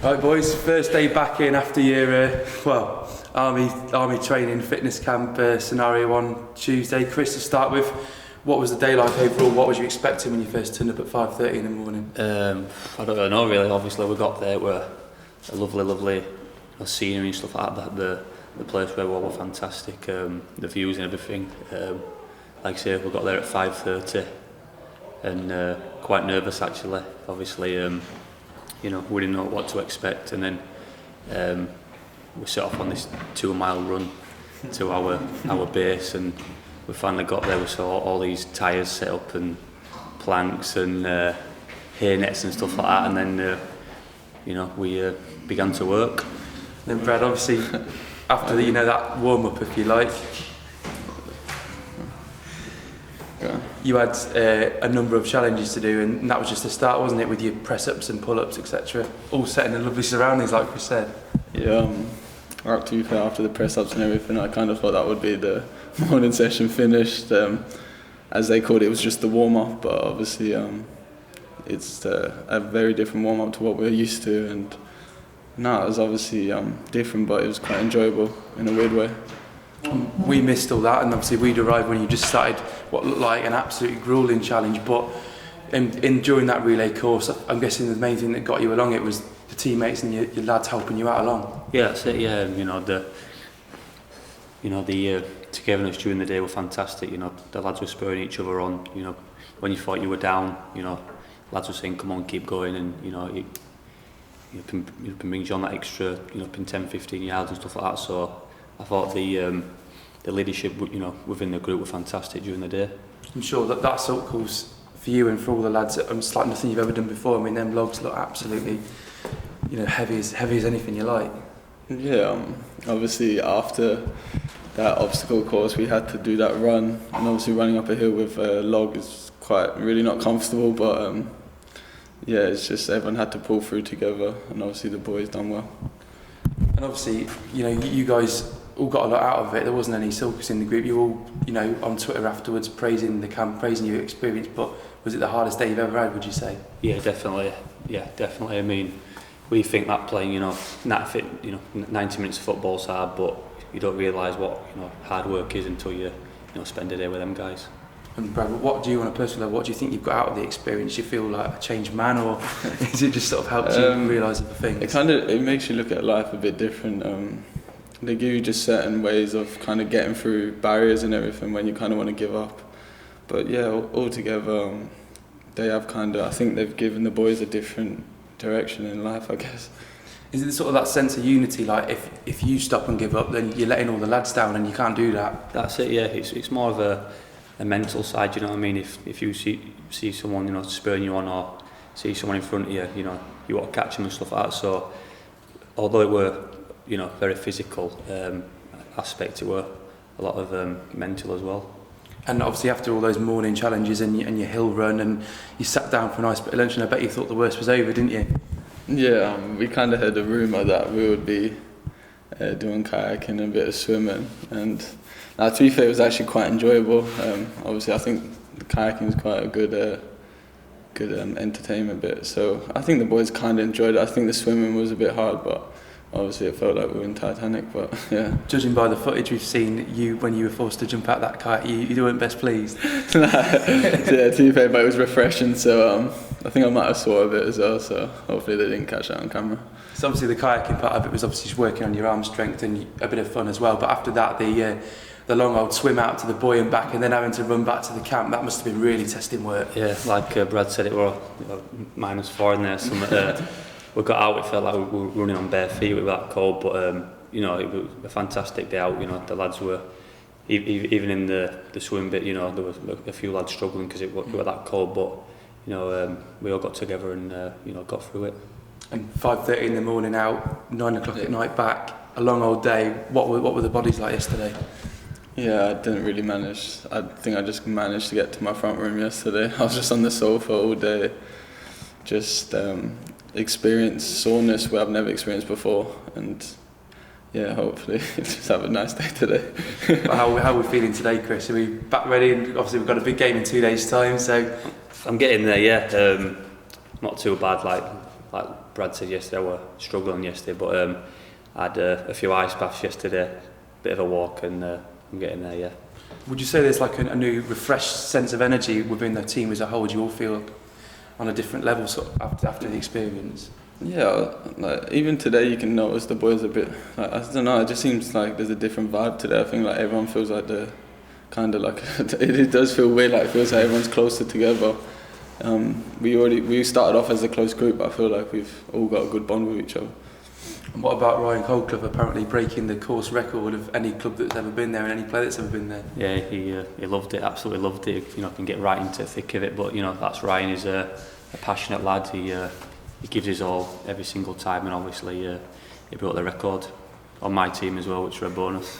Right, boys, first day back in after your army training fitness camp scenario on Tuesday. Chris, to start with, what was the day like overall? What was you expecting when you first turned up at 5:30 in the morning? I don't really know really. Obviously we got there, we're a lovely scenery and stuff like that. The place where we were fantastic, the views and everything. Like I say, we got there at 5:30 and quite nervous actually. Obviously, we didn't know what to expect, and then we set off on this 2-mile run to our base, and we finally got there. We saw all these tyres set up and planks and hay nets and stuff like that, and then we began to work. Then Brad, obviously, after that warm up, if you like, you had a number of challenges to do, and that was just the start, wasn't it, with your press-ups and pull-ups, etc. All set in the lovely surroundings, like we said. Yeah, to be fair, after the press-ups and everything, I kind of thought that would be the morning session finished. As they called it, it was just the warm-up, but obviously it's a very different warm-up to what we're used to, and it was obviously different, but it was quite enjoyable in a weird way. We missed all that, and obviously we'd arrived when you just started what looked like an absolutely gruelling challenge, but during that relay course, I'm guessing the main thing that got you along, it was the teammates and your lads helping you out along. Yeah, that's it. Yeah, the togetherness during the day were fantastic. The lads were spurring each other on. When you thought you were down, lads were saying, "Come on, keep going," and it brings you on that extra, 10-15 yards and stuff like that. So I thought the leadership, within the group were fantastic during the day. I'm sure that sort of course for you and for all the lads, it's like nothing you've ever done before. I mean, them logs look absolutely, heavy as anything you like. Yeah, obviously after that obstacle course, we had to do that run, and obviously running up a hill with a log is really not comfortable. But it's just everyone had to pull through together, and obviously the boys done well. And obviously, you guys all got a lot out of it. There wasn't any sulkers in the group. You all, on Twitter afterwards praising the camp, praising your experience. But was it the hardest day you've ever had, would you say? Yeah, definitely. I mean, we think that playing, 90 minutes of football's hard, but you don't realise what hard work is until you spend a day with them guys. And Brad, what do you, on a personal level, what do you think you've got out of the experience? Do you feel like a changed man, or is it just sort of helped you realise other things? It makes you look at life a bit different. They give you just certain ways of kind of getting through barriers and everything when you kind of want to give up. But yeah, altogether, they have I think they've given the boys a different direction in life, I guess. Is it sort of that sense of unity, like if you stop and give up, then you're letting all the lads down, and you can't do that? That's it, yeah. It's more of a mental side, you know what I mean? If you see someone, spurring you on, or see someone in front of you, you want to catch them and stuff like that. So although it were, very physical aspect, it were a lot of mental as well. And obviously after all those morning challenges and your hill run, and you sat down for a nice bit of lunch, and I bet you thought the worst was over, didn't you? Yeah, we kind of heard a rumour that we would be doing kayaking and a bit of swimming, and to be fair, it was actually quite enjoyable. Obviously, I think the kayaking is quite a good entertainment bit, so I think the boys kind of enjoyed it. I think the swimming was a bit hard, but obviously it felt like we were in Titanic, but yeah. Judging by the footage we've seen, when you were forced to jump out that kayak, you weren't best pleased. Yeah, to be fair, but it was refreshing, so I think I might have swore a bit as well, so hopefully they didn't catch that on camera. So obviously the kayaking part of it was obviously just working on your arm strength and a bit of fun as well, but after that the long old swim out to the buoy and back, and then having to run back to the camp, that must have been really testing work. Yeah, like Brad said, it were -4 in there. We got out, it felt like we were running on bare feet with that cold, but it was a fantastic day out. The lads were, even in the swim bit, there was a few lads struggling because it were that cold, but we all got together and got through it. And 5:30 in the morning out, 9 o'clock at night back, a long old day. What were the bodies like yesterday? Yeah, I didn't really manage. I think I just managed to get to my front room yesterday. I was just on the sofa all day, just experienced soreness where I've never experienced before, and yeah, hopefully just have a nice day today. How are we feeling today, Chris? Are we back ready? And obviously we've got a big game in 2 days' time, so I'm getting there. Yeah, not too bad. Like like Brad said yesterday, I were struggling yesterday, but I had a few ice baths yesterday, bit of a walk, and I'm getting there. Yeah. Would you say there's like a new, refreshed sense of energy within the team as a whole? Do you all feel on a different level sort of after the experience? Yeah, like even today you can notice the boys a bit, like, I don't know, it just seems like there's a different vibe today. I think like everyone feels like they're kind of like, it does feel weird, like it feels like everyone's closer together. We started off as a close group, but I feel like we've all got a good bond with each other. And what about Ryan Coldcliff apparently breaking the course record of any club that's ever been there and any player that's ever been there? Yeah, he loved it, absolutely loved it. You know, can get right into the thick of it, but you know, that's Ryan. He's a passionate lad. He gives his all every single time, and obviously he broke the record on my team as well, which is a bonus.